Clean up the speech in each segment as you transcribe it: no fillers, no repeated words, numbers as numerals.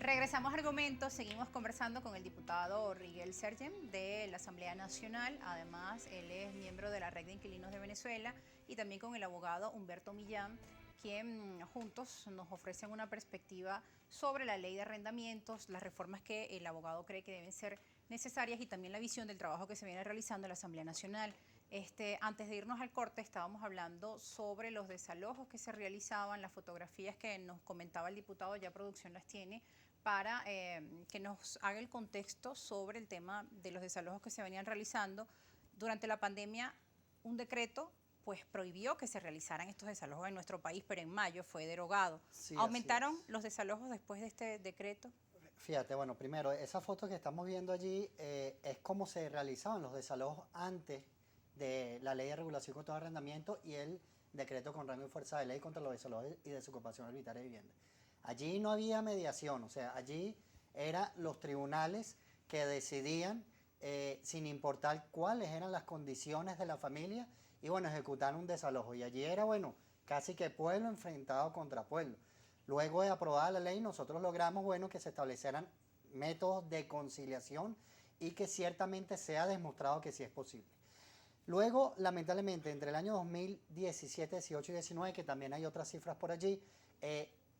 Regresamos a Argumentos, seguimos conversando con el diputado Rigel Sergen de la Asamblea Nacional. Además, él es miembro de la Red de Inquilinos de Venezuela, y también con el abogado Humberto Millán, quien juntos nos ofrecen una perspectiva sobre la ley de arrendamientos, las reformas que el abogado cree que deben ser necesarias y también la visión del trabajo que se viene realizando en la Asamblea Nacional. Antes de irnos al corte, estábamos hablando sobre los desalojos que se realizaban, las fotografías que nos comentaba el diputado, ya producción las tiene, para que nos haga el contexto sobre el tema de los desalojos que se venían realizando. Durante la pandemia, un decreto pues prohibió que se realizaran estos desalojos en nuestro país, pero en mayo fue derogado. Sí, ¿Aumentaron los desalojos después de este decreto? Fíjate, bueno, primero, esa foto que estamos viendo allí es cómo se realizaban los desalojos antes de la Ley de Regulación contra el Arrendamiento y el decreto con rango y fuerza de ley contra los desalojos y desocupación arbitraria de vivienda. Allí no había mediación, o sea, allí eran los tribunales que decidían, sin importar cuáles eran las condiciones de la familia, y bueno, ejecutar un desalojo. Y allí era, bueno, casi que pueblo enfrentado contra pueblo. Luego de aprobada la ley, nosotros logramos, bueno, que se establecieran métodos de conciliación y que ciertamente sea demostrado que sí es posible. Luego, lamentablemente, entre el año 2017, 18 y 19, que también hay otras cifras por allí,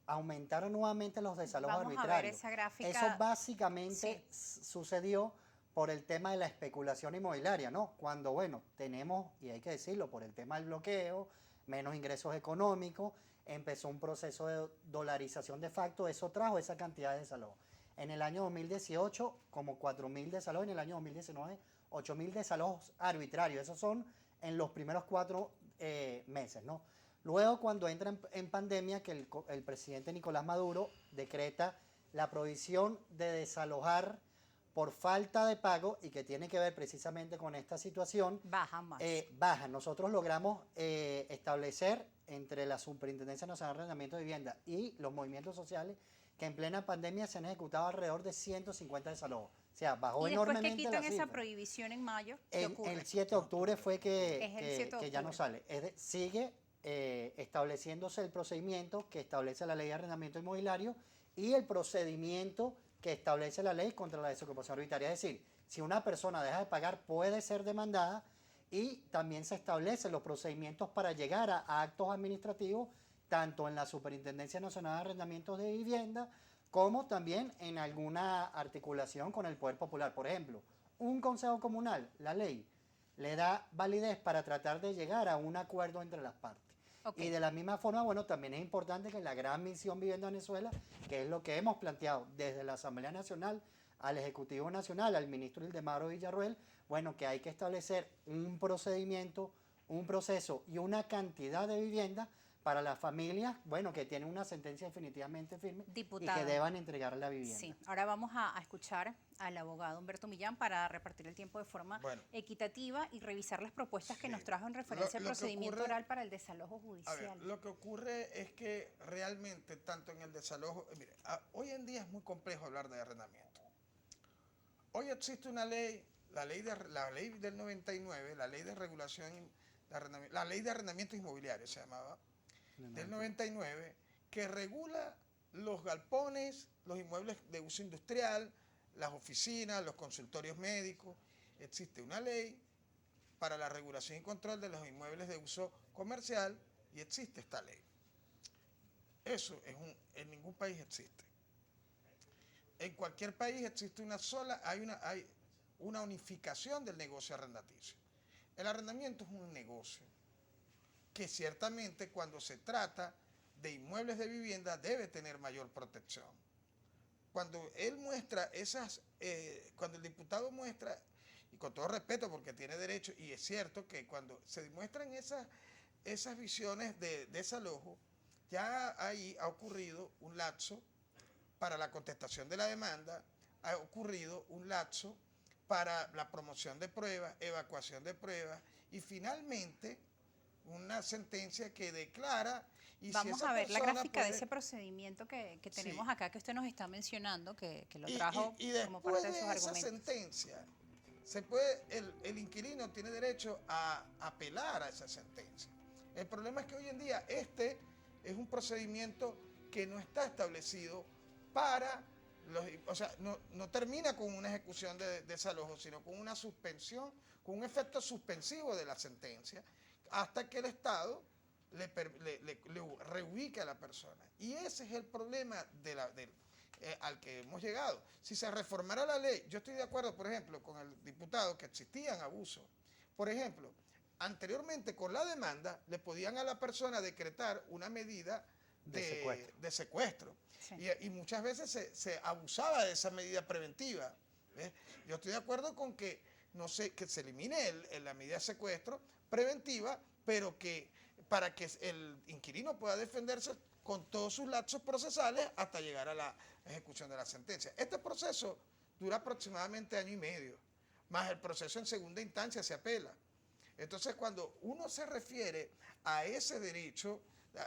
aumentaron nuevamente los desalojos arbitrarios. Vamos a ver esa gráfica. Eso básicamente sucedió por el tema de la especulación inmobiliaria, ¿no? Cuando, bueno, tenemos, y hay que decirlo, por el tema del bloqueo, menos ingresos económicos, empezó un proceso de dolarización de facto, eso trajo esa cantidad de desalojos. En el año 2018, como 4.000 desalojos, en el año 2019, 8.000 desalojos arbitrarios. Esos son en los primeros 4 meses, ¿no? Luego, cuando entra en pandemia, que el presidente Nicolás Maduro decreta la prohibición de desalojar por falta de pago, y que tiene que ver precisamente con esta situación, baja más. Baja. Nosotros logramos establecer entre la Superintendencia Nacional de Arrendamiento de Vivienda y los movimientos sociales que en plena pandemia se han ejecutado alrededor de 150 desalojos. O sea, bajó enormemente la cifra. ¿Y después que quitan esa prohibición en mayo, qué ocurre? El 7 de octubre fue que ya no sale. Sigue estableciéndose el procedimiento que establece la Ley de Arrendamiento Inmobiliario y el procedimiento que establece la ley contra la desocupación arbitraria. Es decir, si una persona deja de pagar, puede ser demandada, y también se establecen los procedimientos para llegar a actos administrativos, tanto en la Superintendencia Nacional de Arrendamientos de Vivienda, como también en alguna articulación con el Poder Popular. Por ejemplo, un consejo comunal, la ley, le da validez para tratar de llegar a un acuerdo entre las partes. Okay. Y de la misma forma, bueno, también es importante que la gran misión Vivienda Venezuela, que es lo que hemos planteado desde la Asamblea Nacional al Ejecutivo Nacional, al ministro Ildemaro Villarruel, bueno, que hay que establecer un procedimiento, un proceso y una cantidad de viviendas para las familias, bueno, que tienen una sentencia definitivamente firme, diputado, y que deban entregar la vivienda. Sí, ahora vamos a escuchar al abogado Humberto Millán para repartir el tiempo de forma equitativa y revisar las propuestas que nos trajo en referencia al procedimiento oral para el desalojo judicial. A ver, lo que ocurre es que realmente, tanto en el desalojo, mire, hoy en día es muy complejo hablar de arrendamiento. Hoy existe una ley, la ley del 99, la ley de regulación de arrendamiento, la ley de arrendamiento inmobiliario se llamaba, del 99, que regula los galpones, los inmuebles de uso industrial, las oficinas, los consultorios médicos. Existe una ley para la regulación y control de los inmuebles de uso comercial y existe esta ley. Eso en ningún país existe. En cualquier país existe una sola, hay una unificación del negocio arrendaticio. El arrendamiento es un negocio que ciertamente cuando se trata de inmuebles de vivienda debe tener mayor protección. Cuando él muestra cuando el diputado muestra, y con todo respeto porque tiene derecho, y es cierto que cuando se demuestran esas visiones de desalojo, ya ahí ha ocurrido un lapso para la contestación de la demanda, ha ocurrido un lapso para la promoción de pruebas, evacuación de pruebas, y finalmente una sentencia que declara. Y vamos a ver la gráfica de ese procedimiento que tenemos acá, que usted nos está mencionando, que lo trajo como parte de sus argumentos. Esa sentencia, el inquilino tiene derecho a apelar a esa sentencia. El problema es que hoy en día este es un procedimiento que no está establecido para O sea, no termina con una ejecución de desalojo, sino con una suspensión, con un efecto suspensivo de la sentencia, hasta que el Estado le reubique a la persona. Y ese es el problema al que hemos llegado. Si se reformara la ley, yo estoy de acuerdo, por ejemplo, con el diputado que existían abusos. Por ejemplo, anteriormente con la demanda le podían a la persona decretar una medida de secuestro. Sí. Y muchas veces se abusaba de esa medida preventiva. ¿Ves? Yo estoy de acuerdo con que, no sé, que se elimine la medida de secuestro preventiva, pero que para que el inquilino pueda defenderse con todos sus lapsos procesales hasta llegar a la ejecución de la sentencia. Este proceso dura aproximadamente 1 año y medio, más el proceso en segunda instancia se apela. Entonces, cuando uno se refiere a ese derecho,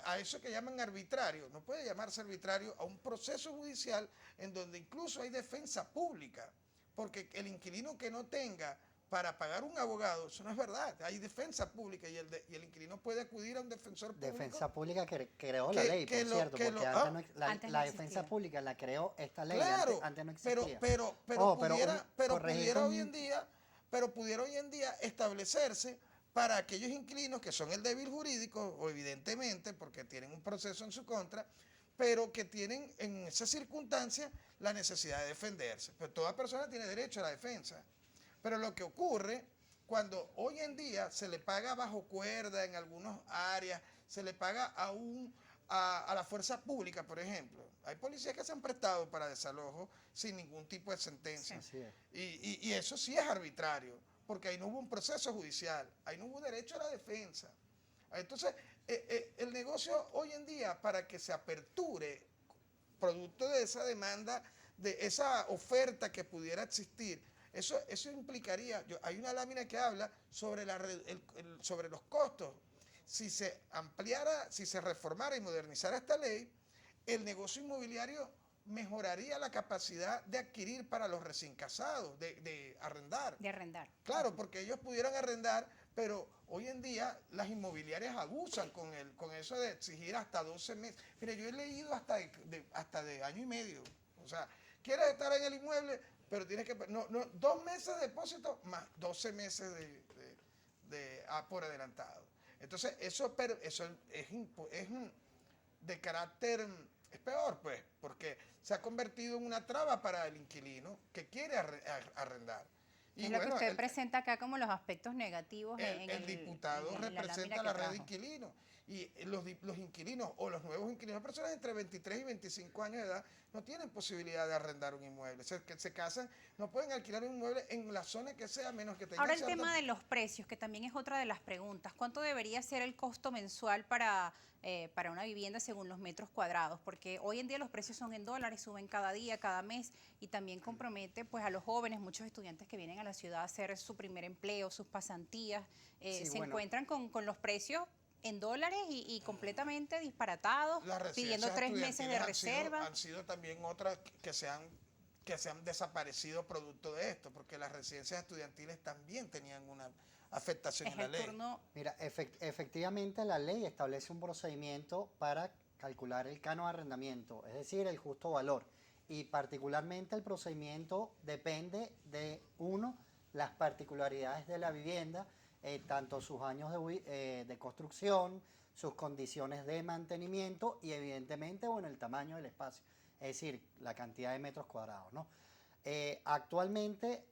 a eso que llaman arbitrario, no puede llamarse arbitrario a un proceso judicial en donde incluso hay defensa pública, porque el inquilino que no tenga para pagar un abogado, eso no es verdad, hay defensa pública y el inquilino puede acudir a un defensor público. Defensa pública que creó la ley, por cierto, porque antes la defensa pública la creó esta ley, claro, antes no existía. Pudiera hoy en día establecerse para aquellos inquilinos que son el débil jurídico, o evidentemente porque tienen un proceso en su contra, pero que tienen en esas circunstancias la necesidad de defenderse. Pero toda persona tiene derecho a la defensa. Pero lo que ocurre cuando hoy en día se le paga bajo cuerda en algunas áreas, se le paga a la fuerza pública, por ejemplo. Hay policías que se han prestado para desalojo sin ningún tipo de sentencia. Sí. Y eso sí es arbitrario, porque ahí no hubo un proceso judicial, ahí no hubo derecho a la defensa. Entonces, el negocio hoy en día, para que se aperture, producto de esa demanda, de esa oferta que pudiera existir, eso implicaría, hay una lámina que habla sobre, sobre los costos. Si se ampliara, si se reformara y modernizara esta ley, el negocio inmobiliario mejoraría la capacidad de adquirir para los recién casados, de arrendar. De arrendar. Claro, porque ellos pudieran arrendar, pero hoy en día las inmobiliarias abusan con eso de exigir hasta 12 meses. Mire, yo he leído hasta de 1 año y medio. O sea, quieres estar en el inmueble, pero tienes que... 2 meses de depósito más 12 meses por adelantado. Entonces, eso es de carácter... Es peor, pues, porque se ha convertido en una traba para el inquilino que quiere arrendar. Y es lo que usted presenta acá como los aspectos negativos. El diputado representa la red de inquilinos. Y los inquilinos o los nuevos inquilinos, personas entre 23 y 25 años de edad, no tienen posibilidad de arrendar un inmueble. Que se casan, no pueden alquilar un inmueble en la zona que sea, menos que tengan... Ahora el tema de los precios, que también es otra de las preguntas. ¿Cuánto debería ser el costo mensual para una vivienda según los metros cuadrados? Porque hoy en día los precios son en dólares, suben cada día, cada mes, y también compromete pues a los jóvenes, muchos estudiantes que vienen a la ciudad a hacer su primer empleo, sus pasantías, encuentran con los precios en dólares y completamente disparatados, pidiendo 3 meses de reserva. Han sido también otras que se han desaparecido producto de esto, porque las residencias estudiantiles también tenían una afectación en la ley. Mira, efectivamente la ley establece un procedimiento para calcular el canon de arrendamiento, es decir, el justo valor. Y particularmente el procedimiento depende de, las particularidades de la vivienda, tanto sus años de construcción, sus condiciones de mantenimiento y evidentemente, el tamaño del espacio, es decir, la cantidad de metros cuadrados, ¿no? Actualmente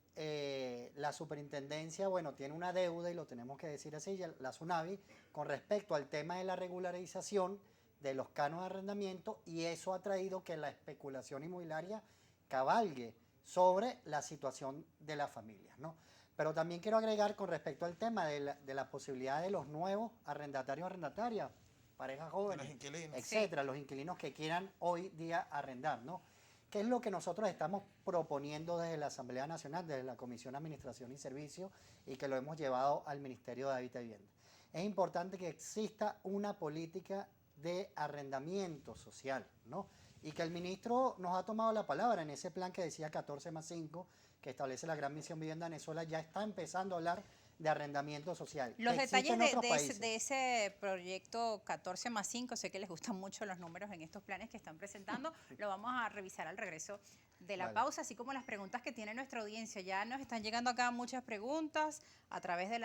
la superintendencia, tiene una deuda, y lo tenemos que decir así, la SUNAVI, con respecto al tema de la regularización de los cánones de arrendamiento, y eso ha traído que la especulación inmobiliaria cabalgue sobre la situación de las familias, ¿no? Pero también quiero agregar con respecto al tema de la posibilidad de los nuevos arrendatarios, arrendatarias, parejas jóvenes, etcétera, los inquilinos que quieran hoy día arrendar, ¿no? ¿Qué es lo que nosotros estamos proponiendo desde la Asamblea Nacional, desde la Comisión de Administración y Servicios, y que lo hemos llevado al Ministerio de Hábitat y Vivienda? Es importante que exista una política de arrendamiento social, ¿no? Y que el ministro nos ha tomado la palabra en ese plan que decía 14+5, que establece la Gran Misión Vivienda Venezuela, ya está empezando a hablar de arrendamiento social. Los que existe detalles en otros países. de ese proyecto 14+5, sé que les gustan mucho los números en estos planes que están presentando, lo vamos a revisar al regreso de la Vale. pausa, así como las preguntas que tiene nuestra audiencia. Ya nos están llegando acá muchas preguntas a través de